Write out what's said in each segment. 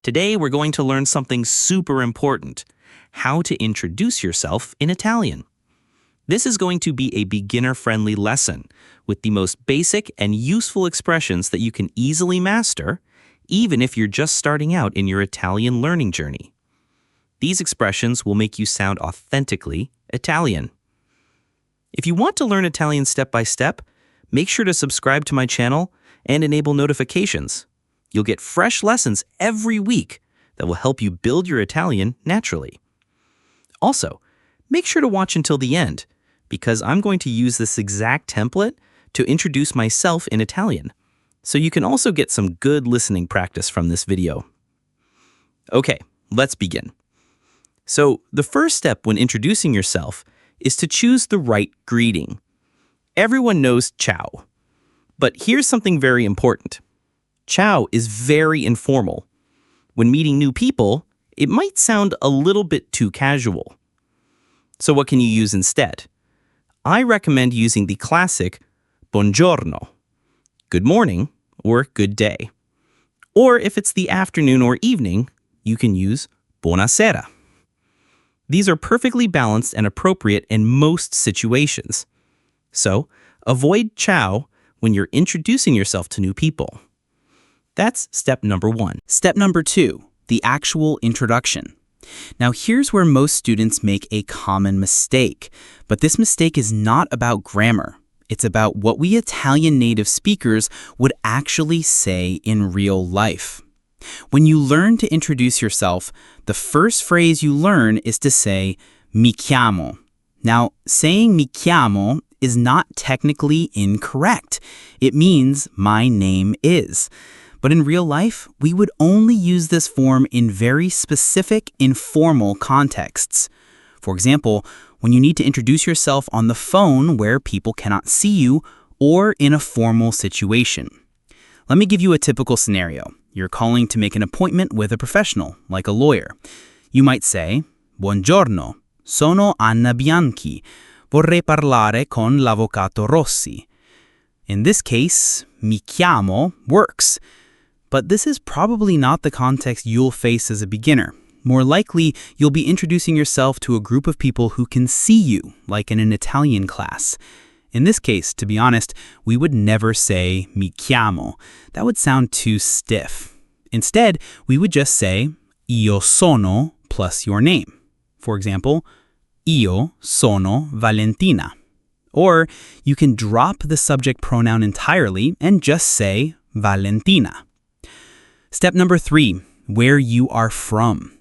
Today we're going to learn something super important: how to introduce yourself in Italian. This is going to be a beginner-friendly lesson with the most basic and useful expressions that you can easily master, even if you're just starting out in your Italian learning journey. These expressions will make you sound authentically Italian. If you want to learn Italian step by step, make sure to subscribe to my channel and enable notifications. You'll get fresh lessons every week that will help you build your Italian naturally. Also, make sure to watch until the end, because I'm going to use this exact template to introduce myself in Italian, so you can also get some good listening practice from this video. Okay, let's begin. So, the first step when introducing yourself is to choose the right greeting. Everyone knows ciao, but here's something very important. Ciao is very informal. When meeting new people, it might sound a little bit too casual. So what can you use instead? I recommend using the classic buongiorno, good morning or good day. Or if it's the afternoon or evening, you can use buonasera. These are perfectly balanced and appropriate in most situations. So avoid ciao when you're introducing yourself to new people. That's step number 1. Step number 2, the actual introduction. Now here's where most students make a common mistake, but this mistake is not about grammar. It's about what we Italian native speakers would actually say in real life. When you learn to introduce yourself, the first phrase you learn is to say mi chiamo. Now, saying mi chiamo is not technically incorrect. It means my name is. But in real life, we would only use this form in very specific, informal contexts. For example, when you need to introduce yourself on the phone where people cannot see you, or in a formal situation. Let me give you a typical scenario. You're calling to make an appointment with a professional, like a lawyer. You might say, "Buongiorno, sono Anna Bianchi. Vorrei parlare con l'avvocato Rossi." In this case, mi chiamo works. But this is probably not the context you'll face as a beginner. More likely, you'll be introducing yourself to a group of people who can see you, like in an Italian class. In this case, to be honest, we would never say mi chiamo. That would sound too stiff. Instead, we would just say io sono plus your name. For example, io sono Valentina. Or you can drop the subject pronoun entirely and just say Valentina. Step number 3, where you are from.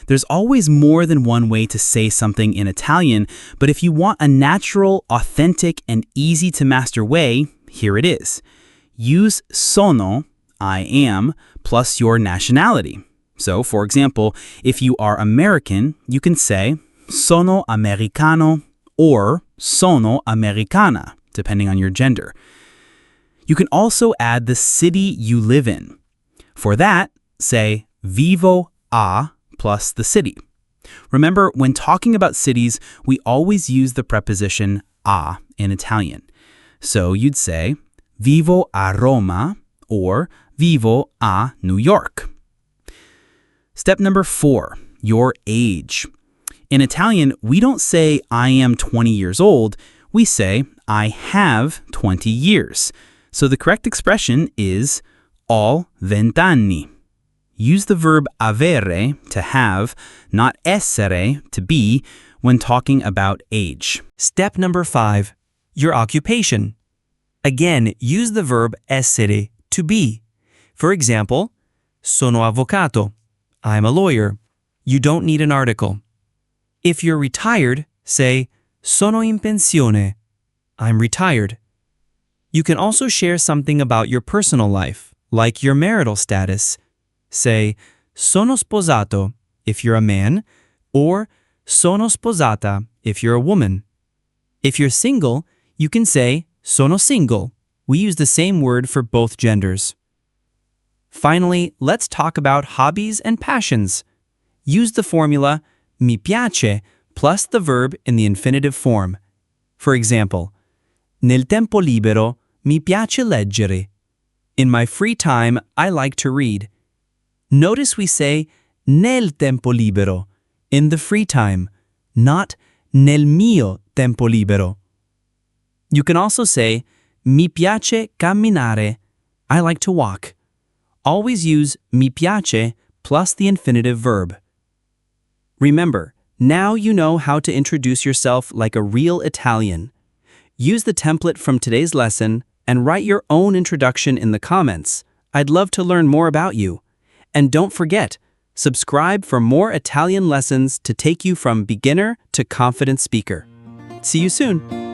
There's always more than one way to say something in Italian, but if you want a natural, authentic, and easy-to-master way, here it is. Use sono, I am, plus your nationality. So, for example, if you are American, you can say sono americano or sono americana, depending on your gender. You can also add the city you live in. For that, say vivo a plus the city. Remember, when talking about cities, we always use the preposition a in Italian. So you'd say vivo a Roma or vivo a New York. Step number 4, your age. In Italian, we don't say I am 20 years old, we say I have 20 years. So the correct expression is ho 20 anni. Use the verb avere, to have, not essere, to be, when talking about age. Step number 5, your occupation. Again, use the verb essere, to be. For example, sono avvocato. I'm a lawyer. You don't need an article. If you're retired, say sono in pensione. I'm retired. You can also share something about your personal life, like your marital status. Say, sono sposato if you're a man, or sono sposata if you're a woman. If you're single, you can say sono single. We use the same word for both genders. Finally, let's talk about hobbies and passions. Use the formula mi piace plus the verb in the infinitive form. For example, nel tempo libero mi piace leggere. In my free time, I like to read. Notice we say nel tempo libero, in the free time, not nel mio tempo libero. You can also say mi piace camminare, I like to walk. Always use mi piace plus the infinitive verb. Remember, now you know how to introduce yourself like a real Italian. Use the template from today's lesson and write your own introduction in the comments. I'd love to learn more about you. And don't forget, subscribe for more Italian lessons to take you from beginner to confident speaker. See you soon!